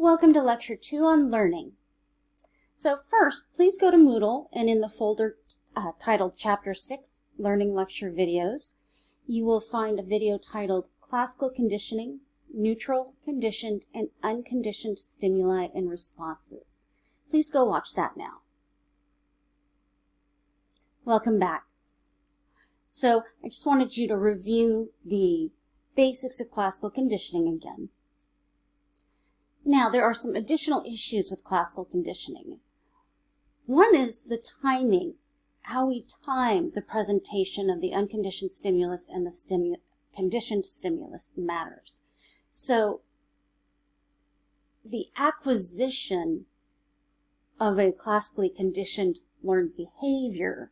Welcome to Lecture 2 on Learning. So first, please go to Moodle, and in the folder titled Chapter 6, Learning Lecture Videos, you will find a video titled Classical Conditioning, Neutral, Conditioned, and Unconditioned Stimuli and Responses. Please go watch that now. Welcome back. So I just wanted you to review the basics of classical conditioning again. Now, there are some additional issues with classical conditioning. One is the timing, how we time the presentation of the unconditioned stimulus and the conditioned stimulus matters. So, the acquisition of a classically conditioned learned behavior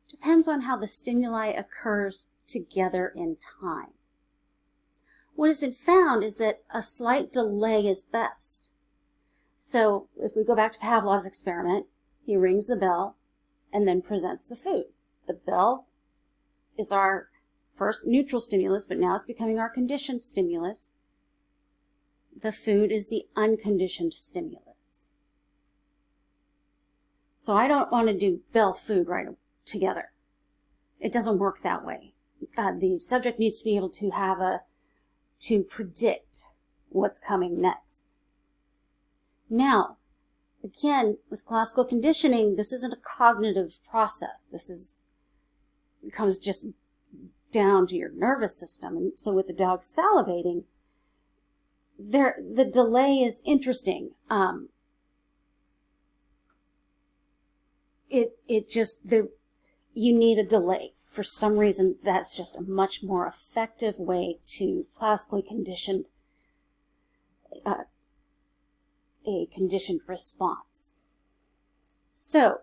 depends on how the stimuli occurs together in time. What has been found is that a slight delay is best. So if we go back to Pavlov's experiment, he rings the bell and then presents the food. The bell is our first neutral stimulus, but now it's becoming our conditioned stimulus. The food is the unconditioned stimulus. So I don't want to do bell food right together. It doesn't work that way. The subject needs to be able to predict what's coming next. Now, again, with classical conditioning, this isn't a cognitive process. It comes just down to your nervous system. And so with the dog salivating, the delay is interesting. You need a delay. For some reason, that's just a much more effective way to classically condition a conditioned response. So,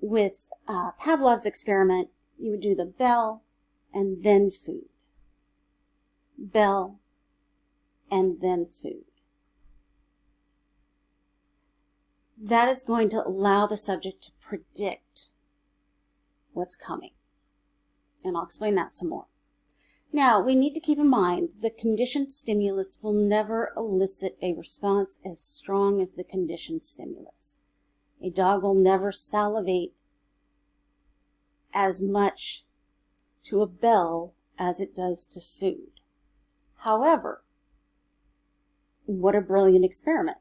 with Pavlov's experiment, you would do the bell and then food. Bell and then food. That is going to allow the subject to predict what's coming. And I'll explain that some more. Now, we need to keep in mind the conditioned stimulus will never elicit a response as strong as the conditioned stimulus. A dog will never salivate as much to a bell as it does to food. However, what a brilliant experiment.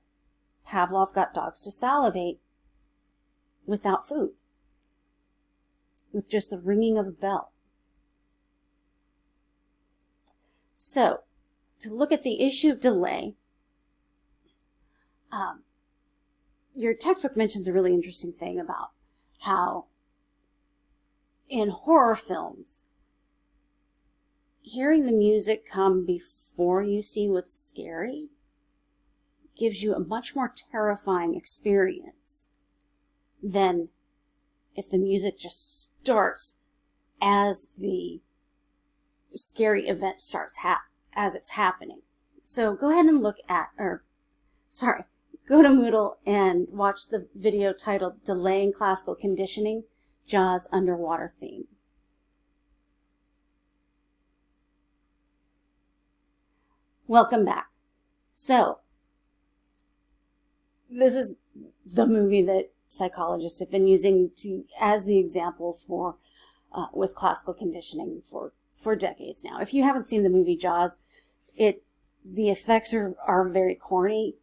Pavlov got dogs to salivate without food, with just the ringing of a bell. So, to look at the issue of delay, your textbook mentions a really interesting thing about how in horror films, hearing the music come before you see what's scary gives you a much more terrifying experience than if the music just starts as the scary event starts as it's happening. So go ahead and go to Moodle and watch the video titled Delaying Classical Conditioning, Jaws Underwater Theme. Welcome back. So, this is the movie that psychologists have been using as the example for with classical conditioning for decades now. If you haven't seen the movie Jaws, the effects are very corny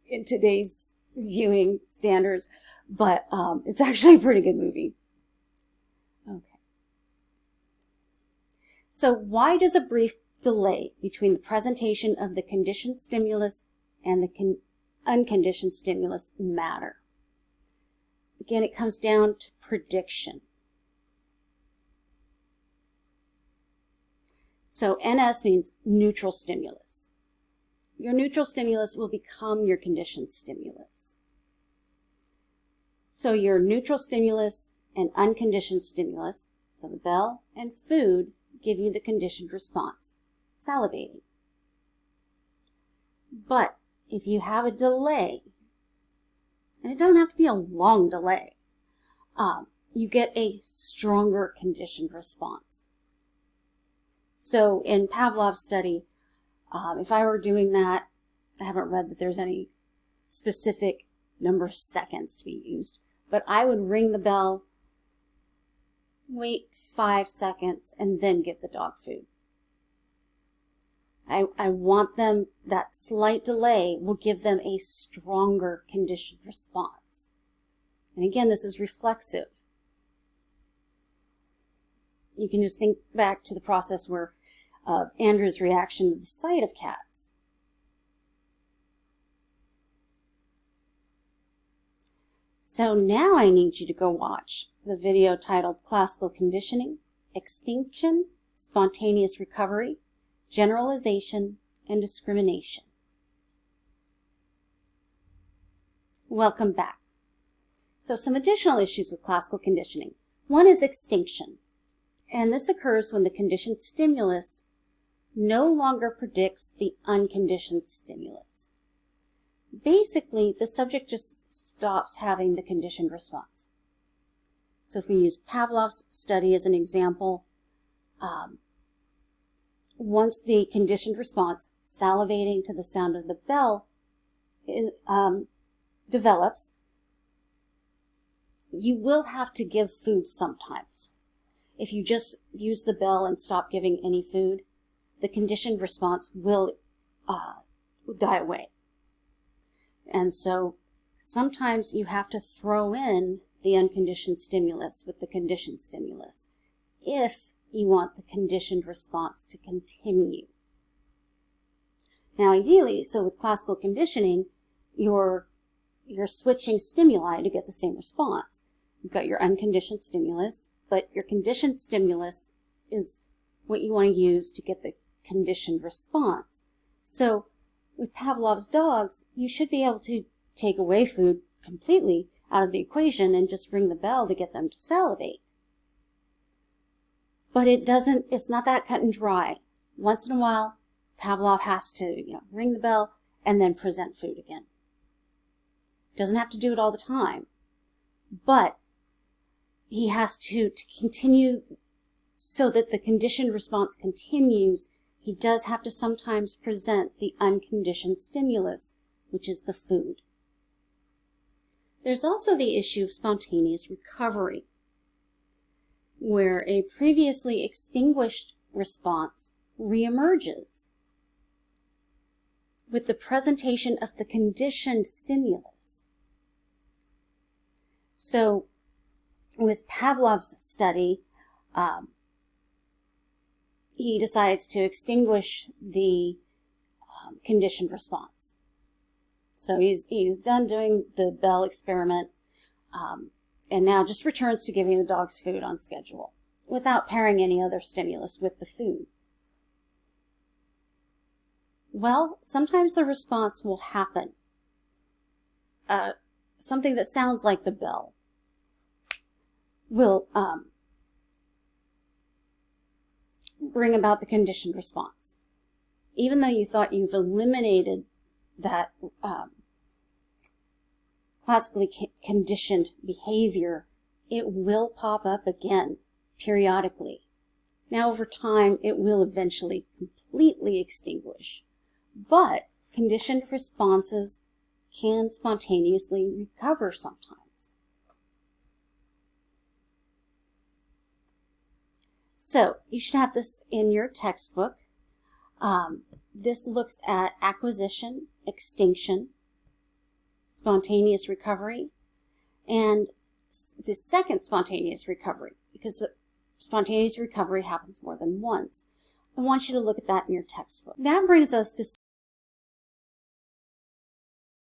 in today's viewing standards, but it's actually a pretty good movie. Okay. So why does a brief delay between the presentation of the conditioned stimulus and the unconditioned stimulus matter? Again, it comes down to prediction. So NS means neutral stimulus. Your neutral stimulus will become your conditioned stimulus. So your neutral stimulus and unconditioned stimulus, so the bell and food, give you the conditioned response, salivating. But if you have a delay, and it doesn't have to be a long delay, you get a stronger conditioned response. So in Pavlov's study, if I were doing that, I haven't read that there's any specific number of seconds to be used, but I would ring the bell, wait 5 seconds, and then give the dog food. I want them, that slight delay will give them a stronger conditioned response. And again, this is reflexive. You can just think back to the process of Andrew's reaction to the sight of cats. So now I need you to go watch the video titled Classical Conditioning, Extinction, Spontaneous Recovery, Generalization, and Discrimination. Welcome back. So some additional issues with classical conditioning. One is extinction, and this occurs when the conditioned stimulus no longer predicts the unconditioned stimulus. Basically, the subject just stops having the conditioned response. So if we use Pavlov's study as an example, once the conditioned response, salivating to the sound of the bell, develops, you will have to give food sometimes. If you just use the bell and stop giving any food, the conditioned response will die away. And so sometimes you have to throw in the unconditioned stimulus with the conditioned stimulus if you want the conditioned response to continue. Now ideally, so with classical conditioning, you're switching stimuli to get the same response. You've got your unconditioned stimulus, but your conditioned stimulus is what you want to use to get the conditioned response. So with Pavlov's dogs, you should be able to take away food completely out of the equation and just ring the bell to get them to salivate. But it's not that cut and dry. Once in a while, Pavlov has to, ring the bell and then present food again. Doesn't have to do it all the time, but he has to continue so that the conditioned response continues. He does have to sometimes present the unconditioned stimulus, which is the food. There's also the issue of spontaneous recovery, where a previously extinguished response reemerges with the presentation of the conditioned stimulus. So with Pavlov's study, he decides to extinguish the conditioned response. So he's done doing the bell experiment, and now just returns to giving the dogs food on schedule without pairing any other stimulus with the food. Well, sometimes the response will happen. Something that sounds like the bell will bring about the conditioned response. Even though you thought you've eliminated that classically conditioned behavior, it will pop up again periodically. Now over time, it will eventually completely extinguish. But conditioned responses can spontaneously recover sometimes. So you should have this in your textbook. This looks at acquisition, extinction, spontaneous recovery, and the second spontaneous recovery, because spontaneous recovery happens more than once. I want you to look at that in your textbook. That brings us to